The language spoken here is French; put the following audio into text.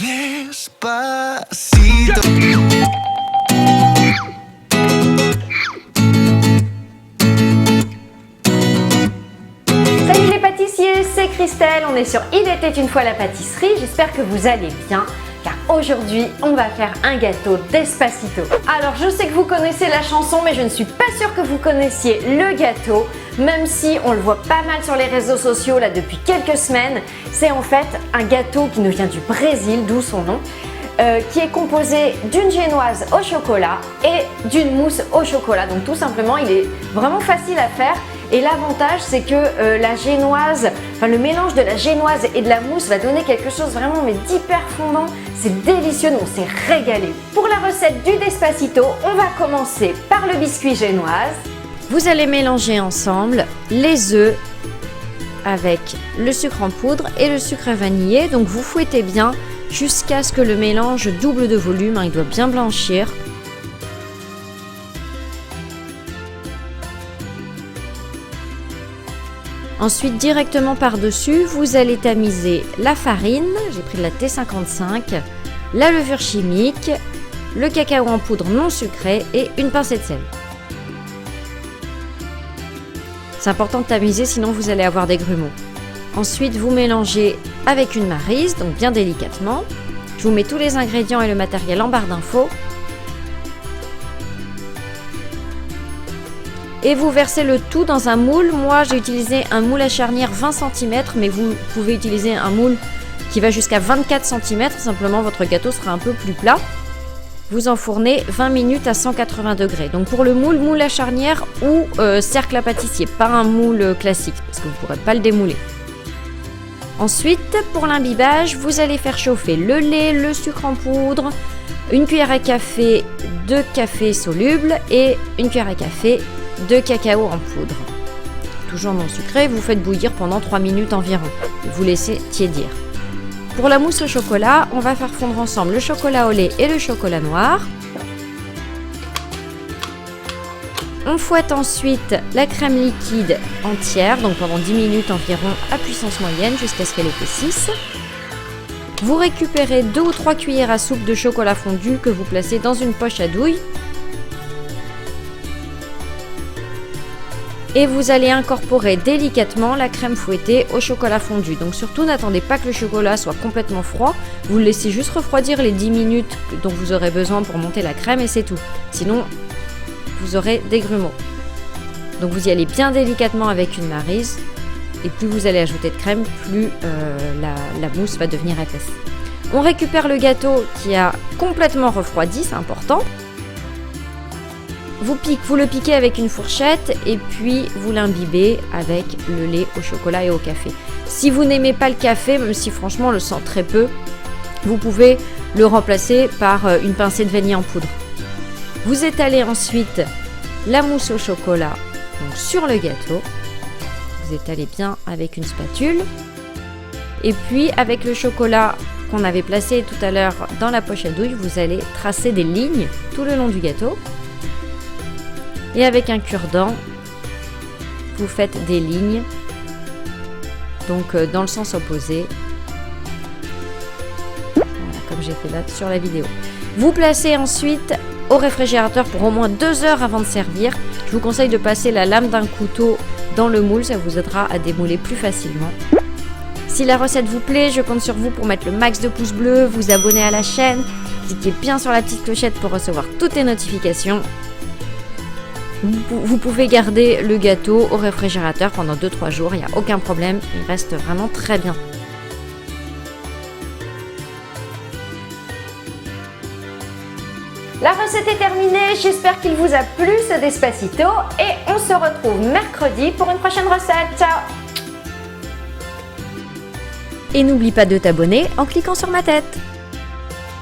Despacito. Salut les pâtissiers, c'est Christelle, on est sur Il était une fois la pâtisserie, j'espère que vous allez bien car aujourd'hui on va faire un gâteau Despacito. Alors je sais que vous connaissez la chanson mais je ne suis pas sûre que vous connaissiez le gâteau, même si on le voit pas mal sur les réseaux sociaux là depuis quelques semaines. C'est en fait un gâteau qui nous vient du Brésil, d'où son nom. Qui est composé d'une génoise au chocolat et d'une mousse au chocolat. Donc tout simplement, il est vraiment facile à faire. Et l'avantage, c'est que la génoise, le mélange de la génoise et de la mousse va donner quelque chose vraiment d'hyper fondant. C'est délicieux, donc on s'est régalé. Pour la recette du Despacito, on va commencer par le biscuit génoise. Vous allez mélanger ensemble les œufs avec le sucre en poudre et le sucre vanillé. Donc vous fouettez bien jusqu'à ce que le mélange double de volume, il doit bien blanchir. Ensuite, directement par-dessus, vous allez tamiser la farine, j'ai pris de la T55, la levure chimique, le cacao en poudre non sucré et une pincée de sel. C'est important de tamiser, sinon vous allez avoir des grumeaux. Ensuite, vous mélangez avec une maryse, donc bien délicatement. Je vous mets tous les ingrédients et le matériel en barre d'infos. Et vous versez le tout dans un moule. Moi, j'ai utilisé un moule à charnière 20 cm, mais vous pouvez utiliser un moule qui va jusqu'à 24 cm. Simplement, votre gâteau sera un peu plus plat. Vous enfournez 20 minutes à 180 degrés. Donc pour le moule, moule à charnière ou cercle à pâtissier, pas un moule classique, parce que vous ne pourrez pas le démouler. Ensuite, pour l'imbibage, vous allez faire chauffer le lait, le sucre en poudre, une cuillère à café de café soluble et une cuillère à café de cacao en poudre. Toujours non sucré, vous faites bouillir pendant 3 minutes environ et vous laissez tiédir. Pour la mousse au chocolat, on va faire fondre ensemble le chocolat au lait et le chocolat noir. On fouette ensuite la crème liquide entière, donc pendant 10 minutes environ à puissance moyenne jusqu'à ce qu'elle épaississe. Vous récupérez 2 ou 3 cuillères à soupe de chocolat fondu que vous placez dans une poche à douille. Et vous allez incorporer délicatement la crème fouettée au chocolat fondu. Donc surtout, n'attendez pas que le chocolat soit complètement froid. Vous le laissez juste refroidir les 10 minutes dont vous aurez besoin pour monter la crème et c'est tout. Sinon, vous aurez des grumeaux. Donc vous y allez bien délicatement avec une maryse. Et plus vous allez ajouter de crème, plus la mousse va devenir épaisse. On récupère le gâteau qui a complètement refroidi, c'est important. Vous le piquez avec une fourchette et puis vous l'imbibez avec le lait au chocolat et au café. Si vous n'aimez pas le café, même si franchement on le sent très peu, vous pouvez le remplacer par une pincée de vanille en poudre. Vous étalez ensuite la mousse au chocolat donc sur le gâteau. Vous étalez bien avec une spatule. Et puis avec le chocolat qu'on avait placé tout à l'heure dans la poche à douille, vous allez tracer des lignes tout le long du gâteau. Et avec un cure-dent, vous faites des lignes, donc dans le sens opposé. Voilà, comme j'ai fait là sur la vidéo. Vous placez ensuite au réfrigérateur pour au moins 2 heures avant de servir. Je vous conseille de passer la lame d'un couteau dans le moule, ça vous aidera à démouler plus facilement. Si la recette vous plaît, je compte sur vous pour mettre le max de pouces bleus, vous abonner à la chaîne, cliquez bien sur la petite clochette pour recevoir toutes les notifications. Vous pouvez garder le gâteau au réfrigérateur pendant 2-3 jours, il n'y a aucun problème, il reste vraiment très bien. La recette est terminée, j'espère qu'il vous a plu ce Despacito et on se retrouve mercredi pour une prochaine recette. Ciao! Et n'oublie pas de t'abonner en cliquant sur ma tête.